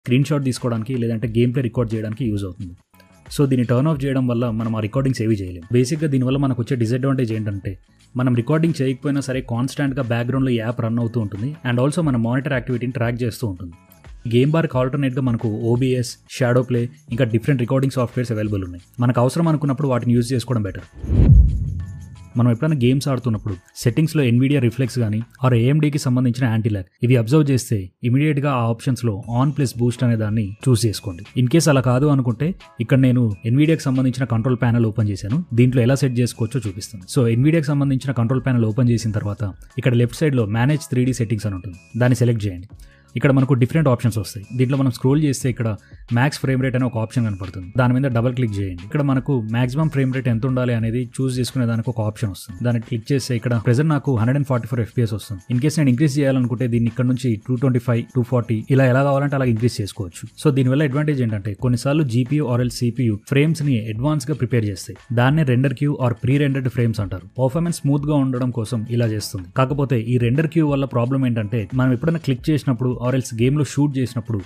Screen shot తీసుకోవడానికి లేదంటే game play record చేయడానికి యూజ్ అవుతుంది. సో దీన్ని టర్న్ ఆఫ్ చేయడం వల్ల మనం ఆ రికార్డింగ్స్ ఏవి చేయలేం. బేసిక్గా దీనివల్ల మనకు వచ్చే డిసడ్వాంటేజ్ ఏంటంటే మనం రికార్డింగ్ చేయకపోయినా సరే కాన్స్టాంట్గా బ్యాక్గ్రౌండ్లో యాప్ రన్ అవుతూ ఉంటుంది అండ్ ఆల్సో మన మానిటర్ యాక్టివిటీని ట్రాక్ చేస్తూ ఉంటుంది. గేమ్ బార్కి ఆల్టర్నేట్గా మనకు ఓబీఎస్, షాడో ప్లే ఇంకా డిఫరెంట్ రికార్డింగ్ సాఫ్ట్వేర్స్ అవైలబుల్ ఉన్నాయి. మనకు అవసరం అనుకున్నప్పుడు వాటిని యూజ్ చేసుకోవడం బెటర్. మనం ఎప్పుడైనా గేమ్స్ ఆడుతున్నప్పుడు సెట్టింగ్స్లో ఎన్విడియా రిఫ్లెక్స్ కానీ ఆర్ ఏఎండీకి సంబంధించిన యాంటీలాగ్ ఇవి అబ్జర్వ్ చేస్తే ఇమీడియట్గా ఆ ఆప్షన్స్లో ఆన్ ప్లస్ బూస్ట్ అనే దాన్ని చూస్ చేసుకోండి. ఇన్ కేస్ అలా కాదు అనుకుంటే ఇక్కడ నేను ఎన్విడియాకి సంబంధించిన కంట్రోల్ ప్యానల్ ఓపెన్ చేశాను. దీంట్లో ఎలా సెట్ చేసుకోవచ్చో చూపిస్తాను. సో ఎన్విడియాకి సంబంధించిన కంట్రోల్ ప్యానల్ ఓపెన్ చేసిన తర్వాత ఇక్కడ లెఫ్ట్ సైడ్లో మేనేజ్ 3D సెట్టింగ్స్ అని ఉంటుంది. దాన్ని సెలెక్ట్ చేయండి. ఇక్కడ మనకు డిఫరెంట్ ఆప్షన్స్ వస్తాయి. దీంట్లో మనం స్క్రోల్ చేస్తే ఇక్కడ మ్యాక్స్ ఫ్రేమ్ రేట్ అనే ఒక ఆప్షన్ కనపడుతుంది. దాని మీద డబుల్ క్లిక్ చేయండి. ఇక్కడ మనకు మాక్సిమం ఫ్రేమ్ రేట్ ఎంత ఉండాలి అనేది చూస్ చేసుకునే దానికి ఒక ఆప్షన్ వస్తుంది. దాన్ని క్లిక్ చేస్తే ఇక్కడ ప్రెజెంట్ నాకు 144 FPS వస్తుంది. ఇన్ కేస్ నేను ఇంక్రీజ్ చేయాలనుకుంటే దీన్ని ఇక్కడ నుంచి 225, 240 ఇలా ఎలా కావాలంటే అలా ఇంక్రీజ్ చేసుకోవచ్చు. సో దీనివల్ల అడ్వాంటేజ్ ఏంటంటే కొన్నిసార్లు GPU ఆర్ CPU ఫ్రేమ్స్ ని అడ్వాన్స్ గా ప్రిపేర్ చేస్తాయి. దాన్నే render queue or pre rendered frames అంటారు. పర్ఫార్మెన్స్ స్మూత్ గా ఉండడం కోసం ఇలా చేస్తుంది. కాకపోతే ఈ రెండర్ క్యూ వల్ల ప్రాబ్లం ఏంటంటే మనం ఎప్పుడైనా క్లిక్ చేసినప్పుడు ఆర్ గేమ్ లో షూట్ చేసినప్పుడు